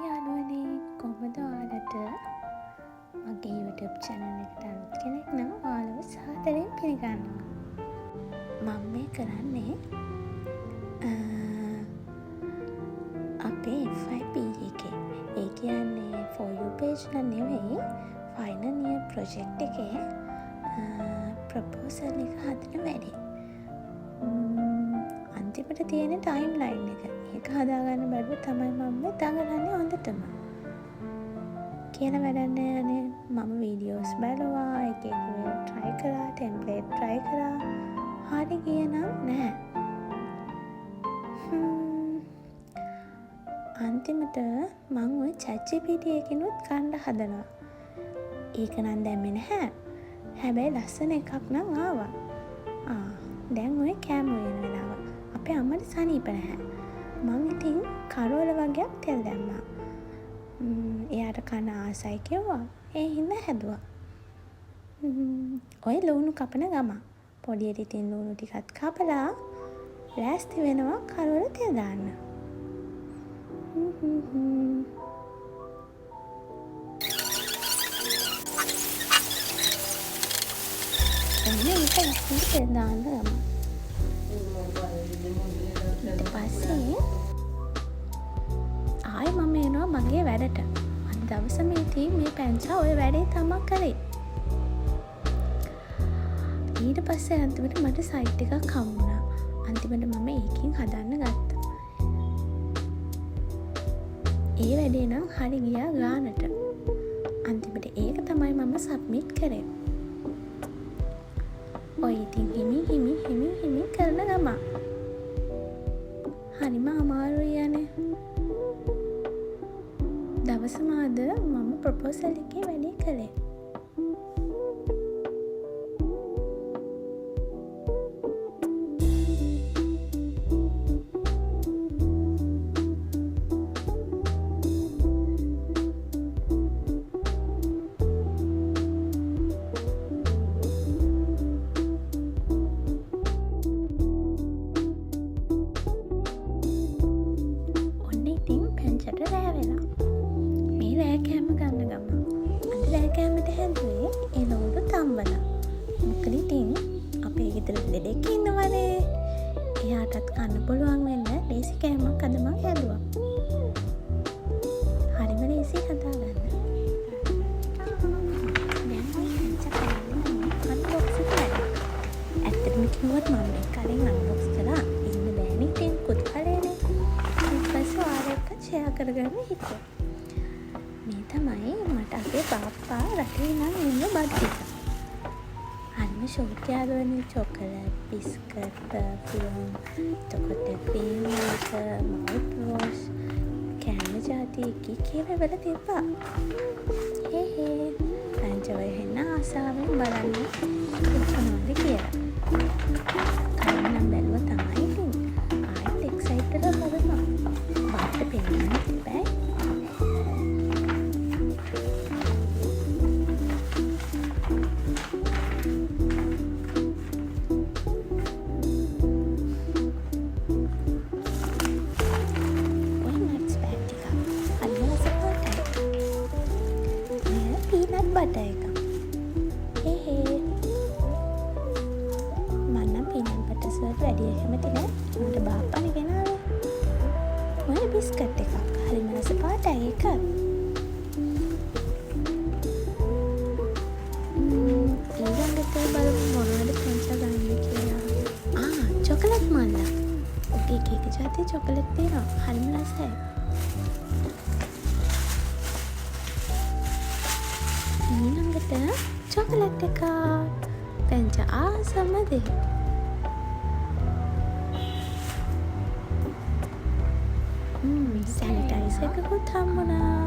යාළුවනේ කොහොමද ඔයාලට මගේ YouTube channel එකට අලුත් කෙනෙක් නම් ඔයාලව සාදරයෙන් පිළිගන්නවා. මම මේ කරන්නේ අපේ FYP එකේ. ඒ කියන්නේ for you page එක නෙවෙයි final year project එකේ proposal එක හදන වැඩේ. අන්තිමට තියෙන ටයිම්ලයින් එක. ඒක හදාගන්න බැරුව තමයි මම දඟලන්නේ හොඳටම. කියලා වැඩක් නෑනේ. මම වීඩියෝස් බලුවා, එක එක වේව try කරා, template try කරා. හරි ගියේ නම් නෑ. අන්තිමට මම ওই ChatGPT එකකිනුත් කන්න හදනවා. ඒක නම් දැම්මේ නැහැ. හැබැයි ලස්සන එකක් නම් ආවා. දැන් ඔය කෑම වෙන වෙලාව. අපේ අම්මට සනීප නැහැ. මම ඉතින් කරවල වගේක් තෙල් දැම්මා. එයාට කන ආසයි කිව්වා. ඒ හින්දා හැදුවා. ඔය ලුණු කපන ගම. පොඩියට ඉතින් ලුණු ටිකක් කපලා ලෑස්ති වෙනවා කරවල තෙල් දාන්න. ඒක ලස්සනට තෙල් දාන්න ගම. පස්සේ ආයි මම එනවා මගේ වැඩට. අද දවසම ඉතින් මේ පැංචා ඔය වැඩේ තමයි කරේ. ඊට පස්සේ අන්තිමට මට සයිට් එකක් හම්බුණා. අන්තිමට මම ඒකෙන් හදන්න ගත්තා. ඒ වැඩේ නම් හරි ගියා ගානට. අන්තිමට ඒක තමයි මම සබ්මිට් කරේ. ඔය ඉතින් හිමි කරන ගමන් හරිම අමාරුයි යන්නේ. දවසම අද මම ප්‍රොපෝසල් එකේ වැඩේ කළේ. කෑමට හැදුවේ එනෝඩු තම්බල. මොකද ඉතින් අපේ ගෙදර දෙඩෙක් ඉන්නවනේ. එයාටත් කන්න පුළුවන් වෙන්න ලේසි කෑමක් අද මම හැදුවා. හරිම ලේසි හදාගන්න. දැන් මම අන්බොක්ස් එක කරා. ඇත්තටම කිව්වොත් මම මේක කලින් අන්බොක්ස් කරා. ඉන්න බෑනේ ඉතින් කුතුහලයනේ. ඊට පස්සේ ආරෙක ෂෙයා කරගන්න හිතුවා. මේ තමයි මට අපේ බාප්පා රටේ නම් ඉන්න බඩ ටික. හරිම ෂෝක් යාළුවනේ. චොකලට්, බිස්කට්, පර්ෆියුම්, එතකොට ක්‍රීම් එක, මවුත් වොෂ්, කෑම ජාති එක ඒවා තිබ්බා. හේ පැංචවය හෙන්න ආසාවෙන් බලන්න කොහොමද කියලා. කලින් නම් බැලුවා තමයි ඉතින්. ආයෙත් එක්සයිටඩ් වෙලා බලනවා. බාප්පට පෙන්නන්න බෑ. බට එක. මන්නම් පීනට් බටර්ස් වලට වැඩි කැමති නෑ. මට බාප්පානේ ගෙනාවේ. ඔය බිස්කට් එකක්. හරිම රස පාටයි ඒක. ඊළඟට බලමු මොනවද පැංචා ගන්න කියලා. චොකලට් මල්ල. ඔකේ එක ජාතියේ චොකලට් තියෙනවා. හරිම රසයි. ඊළඟට චොකලට් එකක්. පැංචා ආසම දේ. සැනිටයිසර් එකකුත් හම්බුණා.